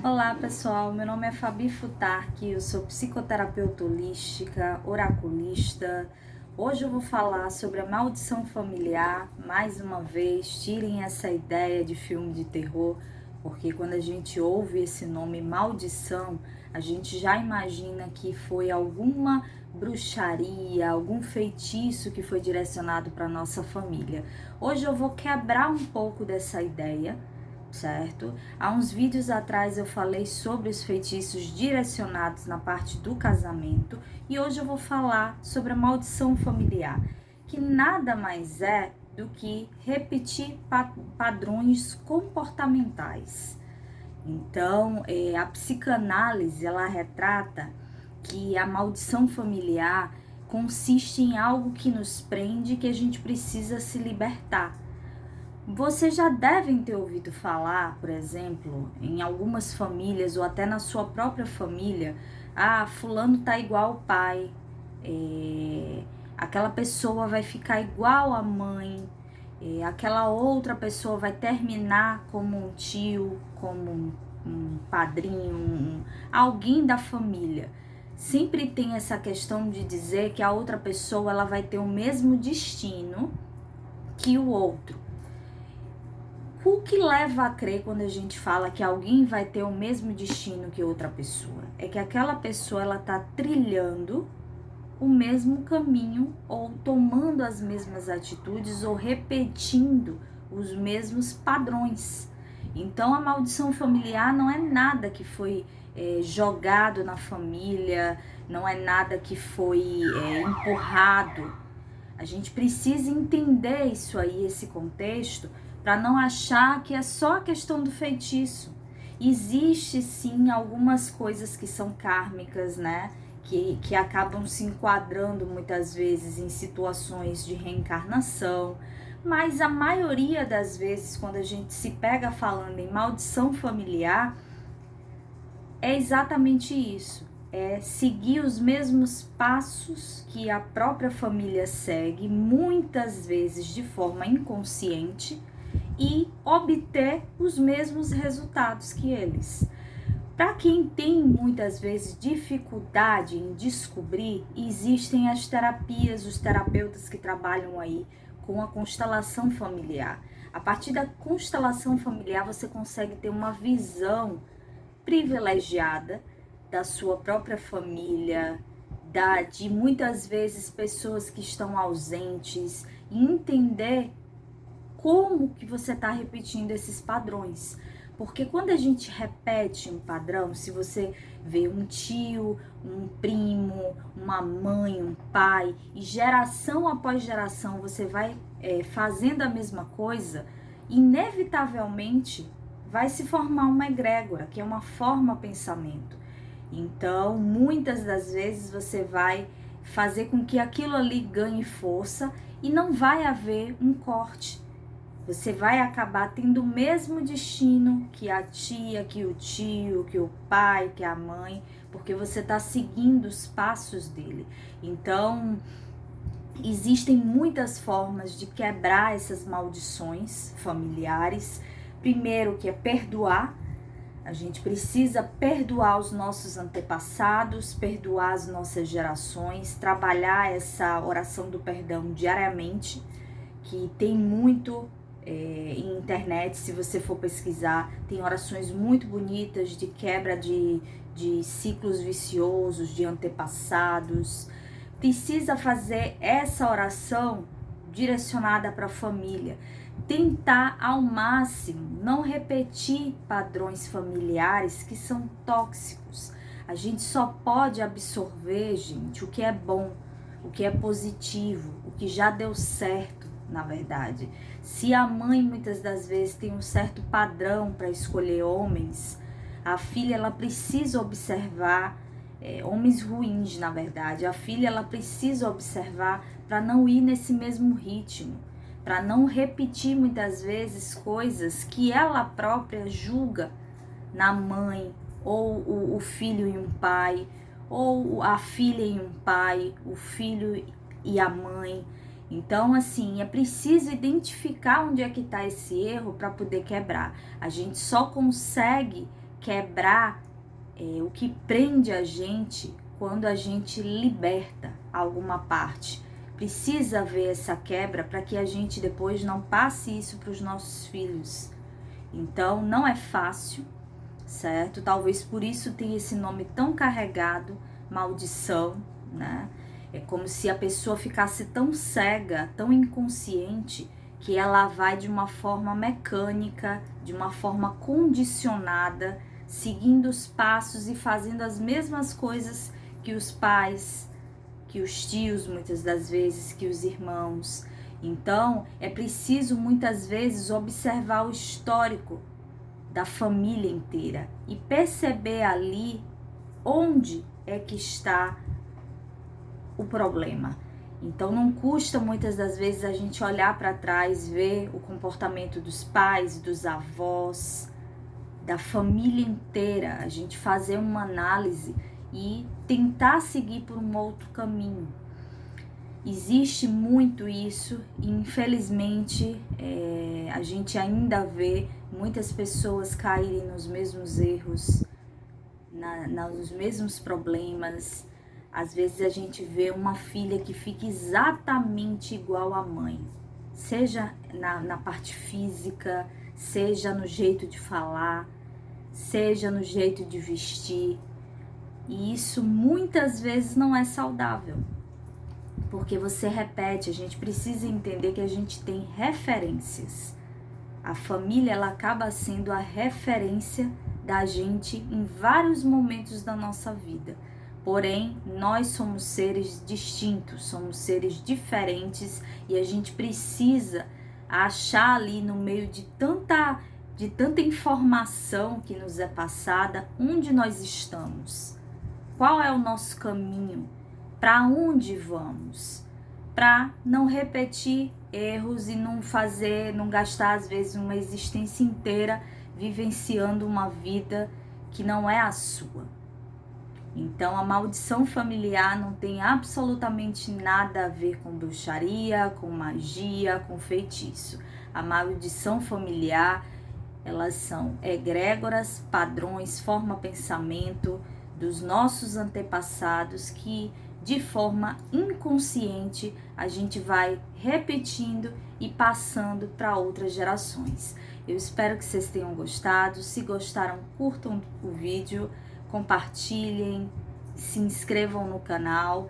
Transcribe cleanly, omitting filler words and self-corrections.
Olá pessoal, meu nome é Fabi Futarque, eu sou psicoterapeuta holística, oraculista. Hoje eu vou falar sobre a maldição familiar. Mais uma vez, tirem essa ideia de filme de terror, porque quando a gente ouve esse nome maldição, a gente já imagina que foi alguma bruxaria, algum feitiço que foi direcionado para nossa família. Hoje eu vou quebrar um pouco dessa ideia, certo? Há uns vídeos atrás eu falei sobre os feitiços direcionados na parte do casamento e hoje eu vou falar sobre a maldição familiar, que nada mais é do que repetir padrões comportamentais. Então, a psicanálise, ela retrata que a maldição familiar consiste em algo que nos prende, que a gente precisa se libertar. Vocês já devem ter ouvido falar, por exemplo, em algumas famílias ou até na sua própria família, fulano tá igual ao pai, aquela pessoa vai ficar igual à mãe, aquela outra pessoa vai terminar como um tio, como um padrinho, alguém da família. Sempre tem essa questão de dizer que a outra pessoa ela vai ter o mesmo destino que o outro. O que leva a crer quando a gente fala que alguém vai ter o mesmo destino que outra pessoa? É que aquela pessoa ela tá trilhando o mesmo caminho ou tomando as mesmas atitudes ou repetindo os mesmos padrões. Então a maldição familiar não é nada que foi jogado na família, não é nada que foi empurrado. A gente precisa entender isso aí, esse contexto, para não achar que é só a questão do feitiço. Existe sim algumas coisas que são kármicas, né? Que acabam se enquadrando muitas vezes em situações de reencarnação, mas a maioria das vezes, quando a gente se pega falando em maldição familiar, é exatamente isso. É seguir os mesmos passos que a própria família segue, muitas vezes de forma inconsciente, e obter os mesmos resultados que eles. Para quem tem muitas vezes dificuldade em descobrir, existem as terapias, os terapeutas que trabalham aí com a constelação familiar. A partir da constelação familiar você consegue ter uma visão privilegiada da sua própria família, de muitas vezes pessoas que estão ausentes, e entender como que você está repetindo esses padrões. Porque quando a gente repete um padrão, se você vê um tio, um primo, uma mãe, um pai, e geração após geração você vai fazendo a mesma coisa, inevitavelmente vai se formar uma egrégora, que é uma forma pensamento. Então, muitas das vezes você vai fazer com que aquilo ali ganhe força e não vai haver um corte. Você vai acabar tendo o mesmo destino que a tia, que o tio, que o pai, que a mãe, porque você está seguindo os passos dele. Então, existem muitas formas de quebrar essas maldições familiares. Primeiro, que é perdoar. A gente precisa perdoar os nossos antepassados, perdoar as nossas gerações, trabalhar essa oração do perdão diariamente, que tem muito em internet, se você for pesquisar, tem orações muito bonitas de quebra de ciclos viciosos, de antepassados. Precisa fazer essa oração direcionada para a família. Tentar ao máximo não repetir padrões familiares que são tóxicos. A gente só pode absorver, gente, o que é bom, o que é positivo, o que já deu certo, na verdade. Se a mãe muitas das vezes tem um certo padrão para escolher homens, a filha ela precisa observar homens ruins, na verdade. A filha ela precisa observar para não ir nesse mesmo ritmo, para não repetir muitas vezes coisas que ela própria julga na mãe, ou o filho em um pai, ou a filha em um pai, o filho e a mãe. Então, assim, é preciso identificar onde é que está esse erro para poder quebrar. A gente só consegue quebrar o que prende a gente quando a gente liberta alguma parte. Precisa haver essa quebra para que a gente depois não passe isso para os nossos filhos. Então, não é fácil, certo? Talvez por isso tenha esse nome tão carregado, maldição, né? É como se a pessoa ficasse tão cega, tão inconsciente, que ela vai de uma forma mecânica, de uma forma condicionada, seguindo os passos e fazendo as mesmas coisas que os pais, que os tios, muitas das vezes, que os irmãos. Então, é preciso muitas vezes observar o histórico da família inteira e perceber ali onde é que está o problema. Então não custa muitas das vezes a gente olhar para trás, ver o comportamento dos pais, dos avós, da família inteira, a gente fazer uma análise e tentar seguir por um outro caminho. Existe muito isso e infelizmente a gente ainda vê muitas pessoas caírem nos mesmos erros, nos mesmos problemas. Às vezes a gente vê uma filha que fica exatamente igual à mãe, seja na parte física, seja no jeito de falar, seja no jeito de vestir. E isso muitas vezes não é saudável, porque você repete. A gente precisa entender que a gente tem referências. A família, ela acaba sendo a referência da gente em vários momentos da nossa vida. Porém, nós somos seres distintos, somos seres diferentes e a gente precisa achar ali no meio de tanta informação que nos é passada, onde nós estamos, qual é o nosso caminho, para onde vamos, para não repetir erros e não gastar às vezes uma existência inteira vivenciando uma vida que não é a sua. Então, a maldição familiar não tem absolutamente nada a ver com bruxaria, com magia, com feitiço. A maldição familiar, elas são egrégoras, padrões, pensamento dos nossos antepassados que, de forma inconsciente, a gente vai repetindo e passando para outras gerações. Eu espero que vocês tenham gostado. Se gostaram, curtam o vídeo, compartilhem, se inscrevam no canal